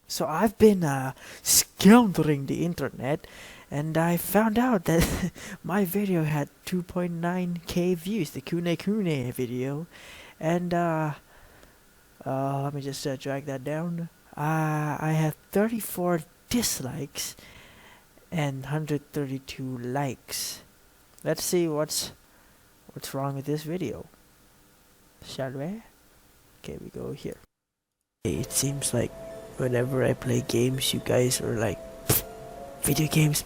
So I've been scoundering the internet, and I found out that my video had 2.9k views, the Kunekune video, and let me just drag that down. I had 34 dislikes and 132 likes. Let's see what's wrong with this video. Shall we? Okay, we go here. It seems like whenever I play games, you guys are like, video games,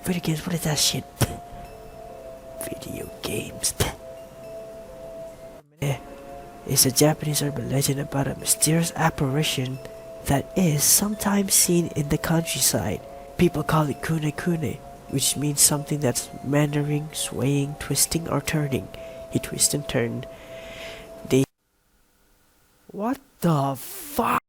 video games, what is that shit? Video games. It's a Japanese urban legend about a mysterious apparition that is sometimes seen in the countryside. People call it Kunekune, which means something that's meandering, swaying, twisting, or turning. He twists and turned. What the fuck?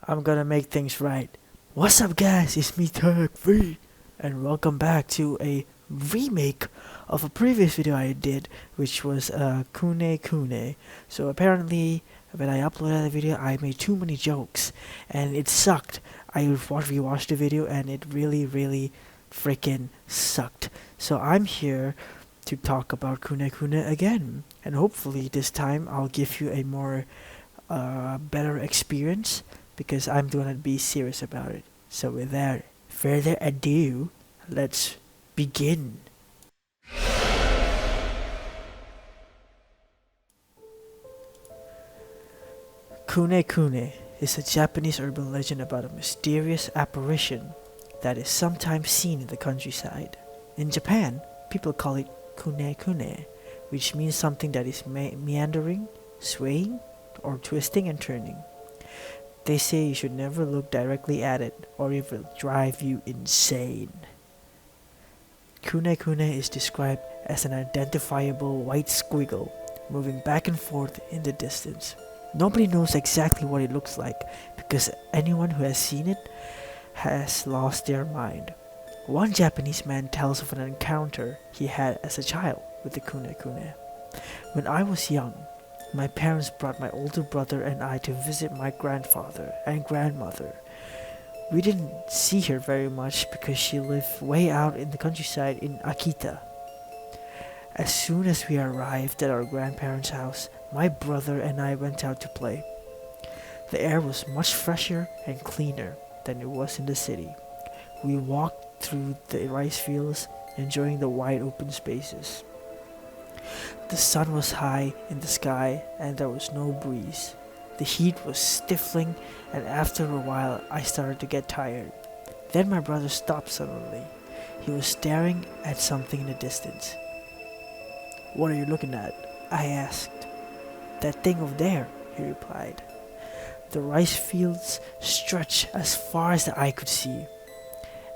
I'm gonna make things right. What's up, guys? It's me, Tech3, and welcome back to a remake of a previous video I did, which was Kunekune. So apparently, when I uploaded the video, I made too many jokes, and it sucked. I rewatched the video, and it really freaking sucked. So I'm here to talk about Kunekune again, and hopefully this time I'll give you a more better experience, because I'm gonna be serious about it. So without further ado, let's begin. Kunekune is a Japanese urban legend about a mysterious apparition that is sometimes seen in the countryside. In Japan, people call it Kunekune, which means something that is meandering, swaying, or twisting and turning. They say you should never look directly at it, or it will drive you insane. Kunekune is described as an identifiable white squiggle moving back and forth in the distance. Nobody knows exactly what it looks like, because anyone who has seen it has lost their mind. One Japanese man tells of an encounter he had as a child with the Kunekune. When I was young, my parents brought my older brother and I to visit my grandfather and grandmother. We didn't see her very much because she lived way out in the countryside in Akita. As soon as we arrived at our grandparents' house, my brother and I went out to play. The air was much fresher and cleaner than it was in the city. We walked through the rice fields, enjoying the wide open spaces. The sun was high in the sky and there was no breeze. The heat was stifling, and after a while I started to get tired. Then my brother stopped suddenly. He was staring at something in the distance. "What are you looking at?" I asked. "That thing over there," he replied. The rice fields stretched as far as the eye could see,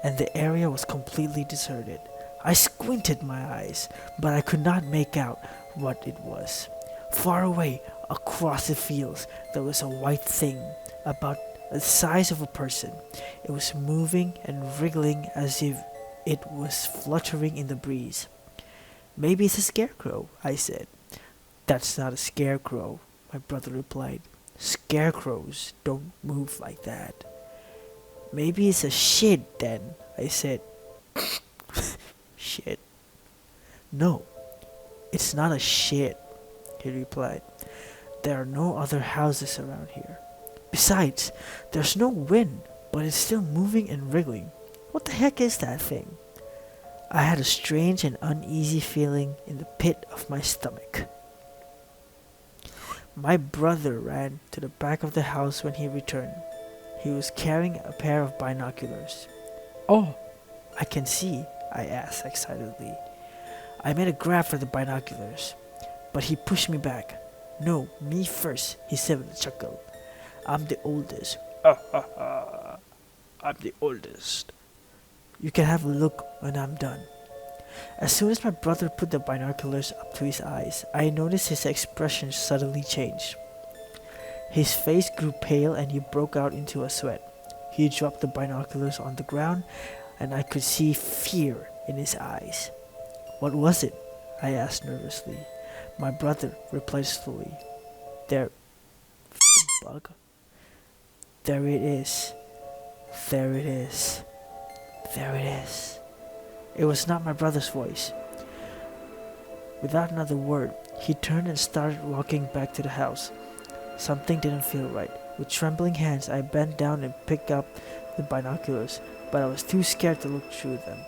and the area was completely deserted. I squinted my eyes, but I could not make out what it was. Far away, across the fields, there was a white thing, about the size of a person. It was moving and wriggling as if it was fluttering in the breeze. "Maybe it's a scarecrow," I said. "That's not a scarecrow," my brother replied. "Scarecrows don't move like that." "Maybe it's a shit then," I said. "Shit? No, it's not a shit," he replied. "There are no other houses around here. Besides, there's no wind, but it's still moving and wriggling. What the heck is that thing?" I had a strange and uneasy feeling in the pit of my stomach. My brother ran to the back of the house when he returned. He was carrying a pair of binoculars. "Oh, I can see," I asked excitedly. I made a grab for the binoculars, but he pushed me back. "No, me first," he said with a chuckle. "I'm the oldest." "I'm the oldest. You can have a look when I'm done." As soon as my brother put the binoculars up to his eyes, I noticed his expression suddenly change. His face grew pale and he broke out into a sweat. He dropped the binoculars on the ground, and I could see fear in his eyes. "What was it?" I asked nervously. My brother replied slowly. There, bug. There it is. There it is. There it is. It was not my brother's voice. Without another word, he turned and started walking back to the house. Something didn't feel right. With trembling hands, I bent down and picked up the binoculars, but I was too scared to look through them.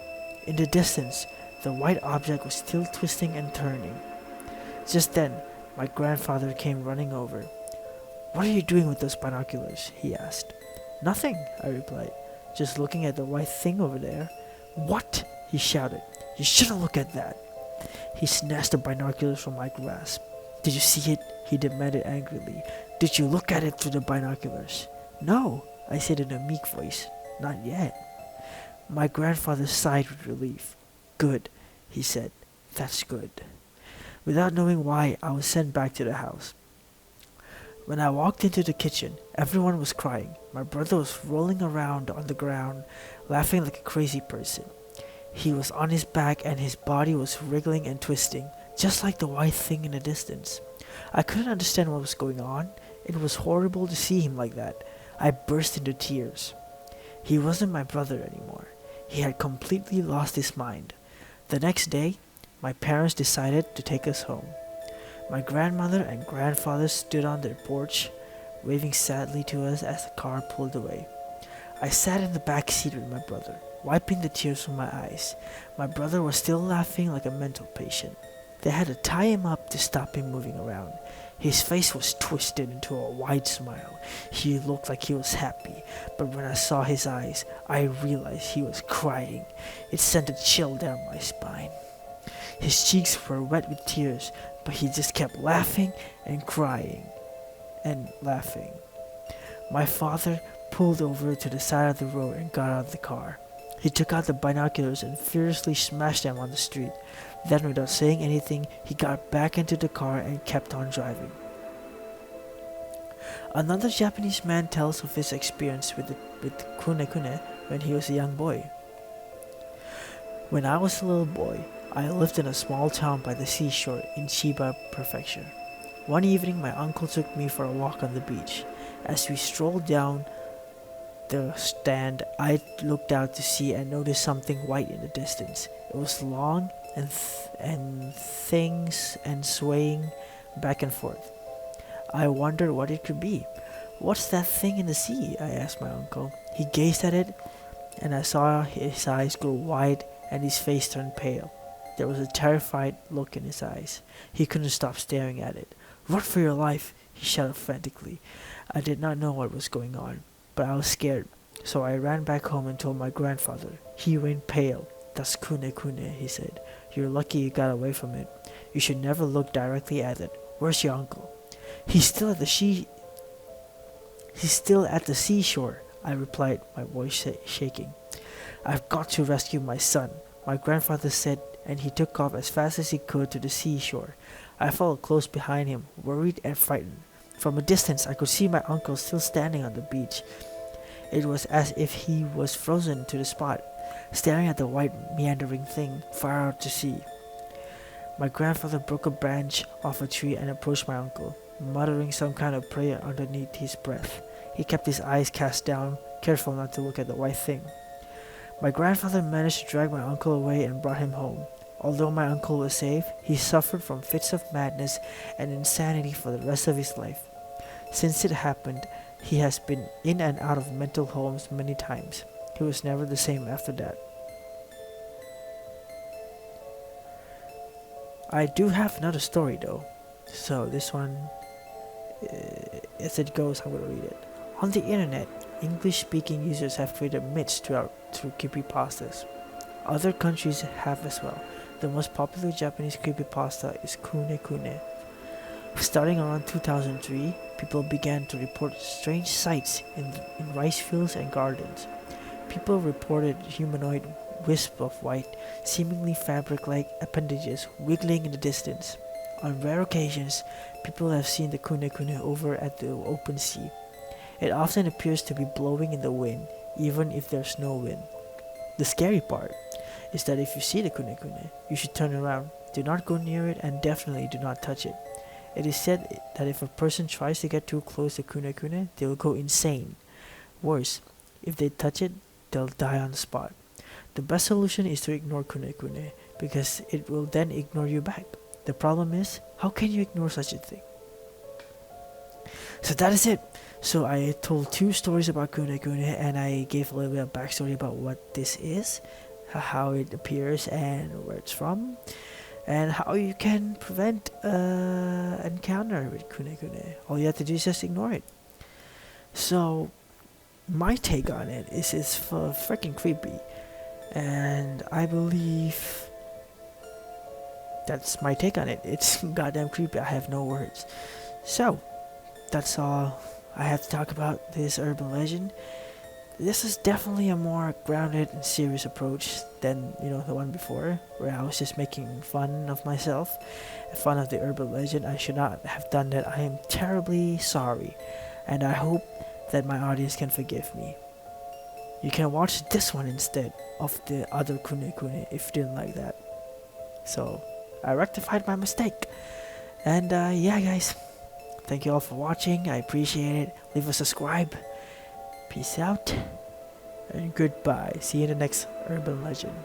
In the distance, the white object was still twisting and turning. Just then, my grandfather came running over. "What are you doing with those binoculars?" he asked. "Nothing," I replied. "Just looking at the white thing over there." "What?" he shouted. "You shouldn't look at that." He snatched the binoculars from my grasp. "Did you see it?" he demanded angrily. "Did you look at it through the binoculars?" "No," I said in a meek voice. "Not yet." My grandfather sighed with relief. "Good," he said. "That's good." Without knowing why, I was sent back to the house. When I walked into the kitchen, everyone was crying. My brother was rolling around on the ground, laughing like a crazy person. He was on his back and his body was wriggling and twisting, just like the white thing in the distance. I couldn't understand what was going on. It was horrible to see him like that. I burst into tears. He wasn't my brother anymore. He had completely lost his mind. The next day, my parents decided to take us home. My grandmother and grandfather stood on their porch, waving sadly to us as the car pulled away. I sat in the back seat with my brother, wiping the tears from my eyes. My brother was still laughing like a mental patient. They had to tie him up to stop him moving around. His face was twisted into a wide smile. He looked like he was happy, but when I saw his eyes, I realized he was crying. It sent a chill down my spine. His cheeks were wet with tears, but he just kept laughing and crying and laughing. My father pulled over to the side of the road and got out of the car. He took out the binoculars and furiously smashed them on the street. Then, without saying anything, he got back into the car and kept on driving. Another Japanese man tells of his experience with Kunekune when he was a young boy. When I was a little boy, I lived in a small town by the seashore in Chiba Prefecture. One evening, my uncle took me for a walk on the beach. As we strolled down the stand, I looked out to sea and noticed something white in the distance. It was long and things and swaying back and forth. I wondered what it could be. "What's that thing in the sea?" I asked my uncle. He gazed at it, and I saw his eyes grow wide and his face turn pale. There was a terrified look in his eyes. He couldn't stop staring at it. "Run for your life!" he shouted frantically. I did not know what was going on, but I was scared, so I ran back home and told my grandfather. He went pale. "That's Kunekune," he said. "You're lucky you got away from it. You should never look directly at it. Where's your uncle?" He's still at the seashore," I replied, my voice shaking. "I've got to rescue my son," my grandfather said, and he took off as fast as he could to the seashore. I followed close behind him, worried and frightened. From a distance, I could see my uncle still standing on the beach. It was as if he was frozen to the spot, staring at the white meandering thing far out to sea. My grandfather broke a branch off a tree and approached my uncle, muttering some kind of prayer underneath his breath. He kept his eyes cast down, careful not to look at the white thing. My grandfather managed to drag my uncle away and brought him home. Although my uncle was safe, he suffered from fits of madness and insanity for the rest of his life. Since it happened, he has been in and out of mental homes many times. He was never the same after that. I do have another story though. So this one, as it goes, I'm going to read it. On the internet, English-speaking users have created myths through creepypastas. Other countries have as well. The most popular Japanese creepypasta is Kunekune. Starting around 2003, people began to report strange sights in rice fields and gardens. People reported humanoid wisps of white, seemingly fabric-like appendages wiggling in the distance. On rare occasions, people have seen the Kunekune over at the open sea. It often appears to be blowing in the wind, even if there's no wind. The scary part is that if you see the Kunekune, you should turn around Do not go near it and definitely do not touch it. It is said that if a person tries to get too close to Kunekune, they will go insane. Worse, if they touch it, they'll die on the spot. The best solution is to ignore Kunekune, because it will then ignore you back. The problem is, how can you ignore such a thing? So that is it. So I told 2 stories about Kunekune, and I gave a little bit of backstory about what this is, how it appears, and where it's from, and how you can prevent encounter with Kunekune. All you have to do is just ignore it. So my take on it is it's freaking creepy, and I believe that's my take on it. It's goddamn creepy. I have no words. So that's all I have to talk about this urban legend. This is definitely a more grounded and serious approach than the one before, where I was just making fun of myself, fun of the urban legend. I should not have done that. I am terribly sorry, and I hope that my audience can forgive me. You can watch this one instead of the other Kunekune if you didn't like that. So I rectified my mistake. And yeah, guys, thank you all for watching. I appreciate it. Leave a subscribe. Peace out and goodbye. See you in the next urban legend.